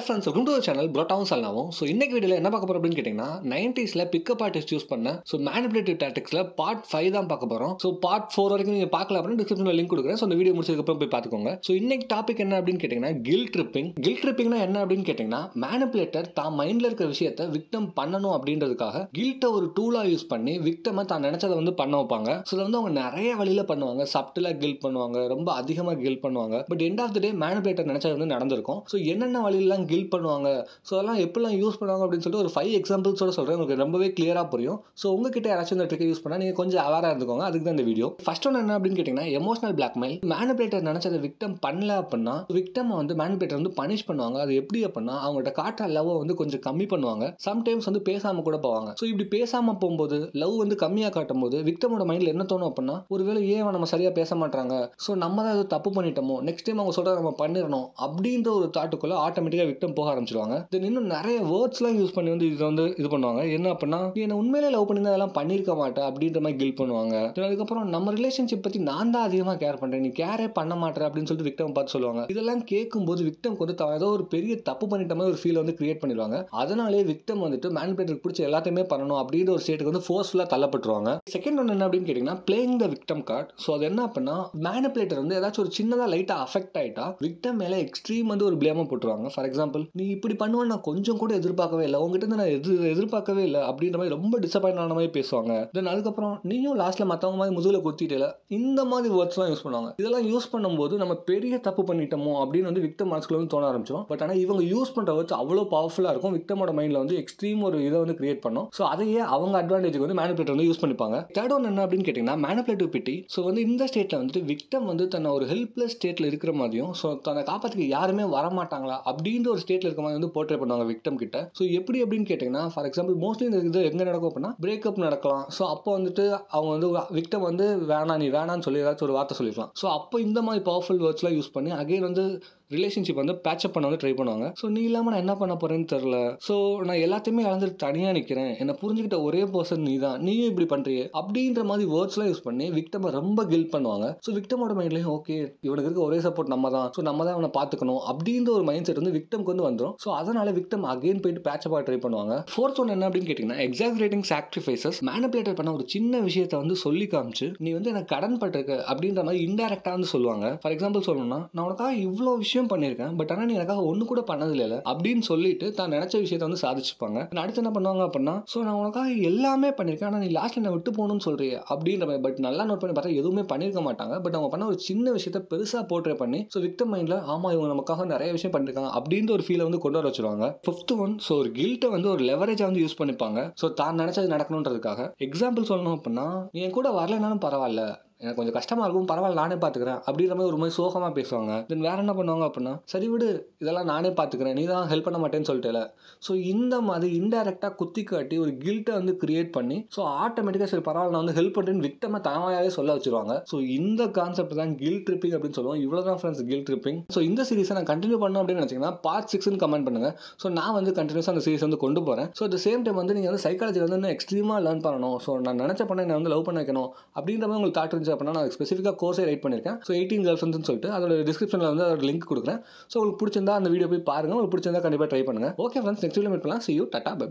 Friends welcome to channel ப்ரோட்டாவும் சல்னாவும். So இன்னைக்கு வீடியோவில் என்ன பார்க்க போகிறோம் அப்படின்னு கேட்டிங்கன்னா 90s பிக்கப் ஆர்டிஸ்ட் யூஸ் பண்ண ஸோ மேனிபுலேட்டிவ் டாக்டிக்ஸில் பார்ட் 5 தான் பார்க்க போகிறோம். ஸோ பார்ட் 4 வரைக்கும் நீங்கள் பார்க்கல அப்படின்னு டிஸ்கிரிப்ஷனில் லிங்க் கொடுக்குறேன். ஸோ இந்த வீடியோ முடிச்சதுக்கப்புறம் போய் பார்த்துக்கோங்க. ஸோ இன்னைக்கு டாபிக் என்ன அப்படின்னு கேட்டிங்கன்னா கில்ட் ட்ரிப்பிங். கில்ட் ட்ரிப்பிங்னா என்ன அப்படின்னு கேட்டிங்கன்னா மேனிபுலேட்டர் தான் மைண்டில் இருக்கிற விஷயத்தை விக்டம் பண்ணணும் அப்படின்றதுக்காக கில்ட்டை ஒரு டூலாக யூஸ் பண்ணி விக்டமை தான் நினச்சதை வந்து பண்ண வைப்பாங்க. ஸோ இதை வந்து அவங்க நிறைய வழியில் பண்ணுவாங்க. சப்டிலாக கில்ட் பண்ணுவாங்க, ரொம்ப அதிகமாக கில்ட் பண்ணுவாங்க. But end of the day manipulator நினச்சது வந்து நடந்திருக்கும். ஸோ என்னென்ன வழியெல்லாம் கில்ட் பண்ணுவாங்க, ஸோ அதெல்லாம் எப்படிலாம் யூஸ் பண்ணுவாங்க அப்படின்னு சொல்லிட்டு ஒரு 5 எக்ஸாம்பிள்ஸோட சொல்கிறேன். உங்களுக்கு ரொம்பவே கிளியராக புரியும். ஸோ உங்ககிட்ட யாராச்சும் இந்த ட்ரிக்கை யூஸ் பண்ணால் நீங்கள் கொஞ்சம் அவேராக இருந்துக்கோங்க. அதுக்கு தான் இந்த வீடியோ. ஃபர்ஸ்ட் ஒன்று என்ன அப்படின்னு கேட்டிங்கன்னா எமோஷனல் பிளாக்மெயில். மேனிபுலேட்டர் நினச்சதை விக்டம் பண்ணல அப்படின்னா விக்டம் வந்து மேனிபுலேட்டர் வந்து பனிஷ் பண்ணுவாங்க. அது எப்படி அப்படின்னா அவங்கள்ட்ட காட்டுற லவ்வை வந்து கொஞ்சம் கம்மி பண்ணுவாங்க. சம்டைம்ஸ் வந்து பேசாமல் கூட போவாங்க. ஸோ இப்படி பேசாமல் போகும்போது லவ் வந்து கம்மியாக காட்டும் போது விக்டமோட மைண்டில் என்ன தோணும் அப்படின்னா ஒருவேளை ஏன் நம்ம சரியாக பேச மாட்டாங்க, ஸோ நம்ம தான் ஏதோ தப்பு பண்ணிட்டோமோ, நெக்ஸ்ட் டைம் அவங்க சொல்கிறத நம்ம பண்ணிடணும் அப்படின்ற ஒரு தாட்டுக்குள்ள ஆட்டோமேட்டிக்காக விக்டம் போக ஆரம்பிச்சிருவாங்க. தென் இன்னும் நிறைய வேர்ட்ஸ்லாம் யூஸ் பண்ணி வந்து இது பண்ணுவாங்க. என்ன அப்படின்னா என்ன உண்மையிலே லவ் பண்ணி அதெல்லாம் பண்ணியிருக்க மாட்டேன் அப்படின்ற மாதிரி கில்ட் பண்ணுவாங்க. அதுக்கப்புறம் நம்ம ரிலேஷன்ஷிப் பற்றி நான் தான் அதிகமாக கேர் பண்ணுறேன், நீ கேரே பண்ண மாட்டேன் அப்படின்னு சொல்லிட்டு விக்டம் பார்த்து சொல்லுவாங்க. இதெல்லாம் கேட்கும்போது விக்டம் வந்து ஏதோ ஒரு பெரிய தப்பு பண்ணிட்ட மாதிரி ஒரு ஃபீல் வந்து கிரியேட் பண்ணிடுவாங்க. அதனாலே விக்டம் வந்துட்டு மேனிபுலேட்டருக்கு பிடிச்ச எல்லாத்தையுமே பண்ணணும் அப்படின்ற ஒரு ஸ்டேட்டுக்கு வந்து ஃபோர்ஸ்ஃபுல்லாக தள்ளப்பட்டுருவாங்க. செகண்ட் ஒன்று என்ன அப்படின்னு கேட்டிங்கன்னா playing the victim card. So அது என்ன அப்படின்னா மேனிபுலேட்டர் வந்து ஏதாச்சும் ஒரு சின்னதாக லைட்டாக அஃபெக்ட் ஆகிட்டா விக்டம் மேலே எக்ஸ்ட்ரீம் வந்து ஒரு பிளேமை போட்டுருவாங்க. ஃபார் எக்ஸாம்பிள், நீ இப்படி பண்ணுவேன்னு நான் கொஞ்சம் கூட எதிர்பார்க்கவே இல்லை, உங்ககிட்ட நான் எதிர்பார்க்கவே இல்லை அப்படின்ற மாதிரி ரொம்ப டிசப்பாயிண்ட் ஆன மாதிரி பேசுவாங்க. தென் அதுக்கப்புறம் நீயும் லாஸ்ட்டில் மற்றவங்க மாதிரி முதுகில் குத்திட்டே இந்த மாதிரி வேர்ட்ஸ்லாம் யூஸ் பண்ணுவாங்க. இதெல்லாம் யூஸ் பண்ணும்போது நம்ம பெரிய தப்பு பண்ணிட்டோமோ அப்படின்னு வந்து விக்டம் மனசுக்குள்ள வந்து தோண ஆரம்பிச்சிடும். பட் ஆனால் இவங்க யூஸ் பண்ணுற வேர்ட்ஸ் அவ்வளோ பவர்ஃபுல்லாக இருக்கும். விக்டமோட மைண்டில் வந்து எக்ஸ்ட்ரீம் ஒரு இதை வந்து கிரியேட் பண்ணும். ஸோ அதையே அவங்க அட்வான்டேஜுக்கு வந்து மேனிபுலேட்டர் வந்து யூஸ் பண்ணிப்பாங்க. தேர்ட் ஒன் என்ன அப்படின்னு கேட்டிங்கன்னா மேனிபுலேட்டிவ் பிட்டி. ஸோ வந்து இந்த ஸ்டேட்டில் வந்துட்டு விக்டம் வந்து தன்னை ஒரு ஹெல்ப்லெஸ் ஸ்டேட்டில் இருக்கிற மாதிரியும் ஸோ தன்னை காப்பாற்றுக்கு யாருமே வரமாட்டாங்களா அப்படின்ற ஒரு ஸ்டேட்டில் இருக்க மாதிரி வந்து போர்ட்ரே பண்ணுவாங்க விக்டம் கிட்ட. ஸோ எப்படி அப்படின்னு கேட்டிங்கன்னா ஃபார் எக்ஸாம்பிள் மோஸ்ட்லி இந்த இது எங்கே நடக்கும் அப்படின்னா பிரேக்கப் நடக்கலாம். ஸோ அப்போ வந்துட்டு அவங்க வந்து விக்டம் வந்து நீ வேணான்னு சொல்லி ஏதாச்சும் ஒரு வார்த்தை சொல்லிக்கலாம். ஸோ அப்போ இந்த மாதிரி பவர்ஃபுல் வேர்ட்ஸ்லாம் யூஸ் பண்ணி அகைன் வந்து ரிலேஷன்ஷிப் வந்து பேட்சப் பண்ண வந்து ட்ரை பண்ணுவாங்க. ஸோ நீ இல்லாமல் நான் என்ன பண்ண போறேன்னு தெரியல, ஸோ நான் எல்லாத்தையுமே இழந்துட்டு தனியாக நிற்கிறேன், என்னை புரிஞ்சுக்கிட்ட ஒரே பர்சன் நீ தான், நீயும் இப்படி பண்ணுறியே அப்படின்ற மாதிரி வேர்ட்ஸ்லாம் யூஸ் பண்ணி விக்டமை ரொம்ப கில்ட் பண்ணுவாங்க. ஸோ விக்டமோட மைண்ட்லேயும் ஓகே இவனுக்கு இருக்க ஒரே சப்போர்ட் நம்ம தான், ஸோ நம்ம தான் அவனை பார்த்துக்கணும் அப்படின்ற ஒரு மைண்ட் செட் வந்து விக்டம்க்கு வந்து வந்துடும். ஸோ அதனால விக்டம் அகைன் போயிட்டு பேட்சப் ட்ரை பண்ணுவாங்க. ஃபோர்த் ஒன் என்ன அப்படின்னு கேட்டிங்கன்னா எக்ஸாக்ரேட்டிங் சாக்ரிஃபைசஸ். மேனிபுலேட்டர் பண்ண ஒரு சின்ன விஷயத்தை வந்து சொல்லி காமிச்சு நீ வந்து எனக்கு கடன் பட்டிருக்க அப்படின்ற மாதிரி இன்டெரக்டாக வந்து சொல்லுவாங்க. ஃபார் எக்ஸாம்பிள் சொல்லணும்னா நான் உனக்காக இவ்வளோ விஷயம் பண்ணியிருக்கேன், பட் ஆனால் நீ எனக்காக ஒன்று கூட பண்ணதில்லை அப்படின்னு சொல்லிட்டு தான் நினைச்ச விஷயத்தை வந்து சாதிச்சுப்பாங்க. அடுத்து என்ன பண்ணுவாங்க அப்படின்னா ஸோ நான் உனக்காக எல்லாமே பண்ணியிருக்கேன், ஆனால் நீ லாஸ்ட்ல என்ன விட்டு போகணும்னு சொல்றியே அப்படின்ற மாதிரி. பட் நல்லா நோட் பண்ணி பார்த்தா எதுவுமே பண்ணியிருக்க மாட்டாங்க. பட் அவங்க பண்ண ஒரு சின்ன விஷயத்தை பெருசாக போர்ட்ரே பண்ணி ஸோ விக்டம் மைண்டில் ஆமா இவங்க நமக்காக நிறைய விஷயம் பண்ணியிருக்காங்க அப்படின்ற ஒரு ஃபீலை வந்து கொண்டு வர வச்சிருவாங்க. ஃபிஃப்த் ஒன் ஸோ ஒரு கில்ட்டை வந்து ஒரு லெவரேஜாக வந்து யூஸ் பண்ணிப்பாங்க. ஸோ தான் நினைச்சது நடக்கணுன்றதுக்காக. எக்ஸாம்பிள் சொல்லணும் அப்படின்னா நீ என் கூட வரலைனாலும் பரவாயில்ல, எனக்கு கொஞ்சம் கஷ்டமாக இருக்கும், பரவாயில்ல நானே பார்த்துக்கிறேன் அப்படின்ற மாதிரி ஒரு மாதிரி சோகமாக பேசுவாங்க. தென் வேற என்ன பண்ணுவாங்க அப்படின்னா சரி விடு இதெல்லாம் நானே பார்த்துக்கிறேன், நீ தான் ஹெல்ப் பண்ண மாட்டேன்னு சொல்லிட்டேல. ஸோ இந்த மாதிரி இன்டெரக்டாக குத்தி காட்டி ஒரு கில்ட்டை வந்து கிரியேட் பண்ணி ஸோ ஆட்டோமேட்டிக்காக சரி பரவாயில்ல நான் வந்து ஹெல்ப் பண்ணுறேன்னு விக்டமை தானாகவே சொல்ல வச்சிருவாங்க. ஸோ இந்த கான்செப்ட் தான் கில்ட் ட்ரிப்பிங் அப்படின்னு சொல்லுவோம். இவ்வளோ தான் ஃப்ரெண்ட்ஸ் கில்ட் ட்ரிப்பிங். ஸோ இந்த சீரிஸை நான் கண்டினியூ பண்ணணும் அப்படின்னு நினச்சிங்கன்னா பார்ட் 6 கமெண்ட் பண்ணுங்க. ஸோ நான் வந்து கண்டினியூஸாக அந்த சீரிஸ் வந்து கொண்டு போகிறேன். ஸோ அட் சேம் டைம் வந்து நீங்கள் வந்து சைக்காலஜி வந்து இன்னும் எக்ஸ்ட்ரீமாக லேர்ன் பண்ணணும், ஸோ நான் நினச்ச பண்ண என்ன வந்து லவ் பண்ண வைக்கணும் அப்படின்ற மாதிரி உங்களுக்கு தாட் இருந்துச்சு அப்படின்னா நான் ஸ்பெசிஃபிக்காக கோர்ஸே ரைட் பண்ணியிருக்கேன். ஸோ 18 கேர்ள்ஃப்ரெண்ட்ஸ்னு சொல்லிட்டு அதோட டிஸ்கிரிப்ஷனில் வந்து அதோட லிங்க் கொடுக்குறேன். ஸோ உங்களுக்கு பிடிச்சிருந்தா அந்த வீடியோ போய் பாருங்கள். உங்களுக்கு பிடிச்சிருந்தா கண்டிப்பாக ட்ரை பண்ணுங்கள். Okay friends, next video meet பண்ணலாம். See you, tata, by.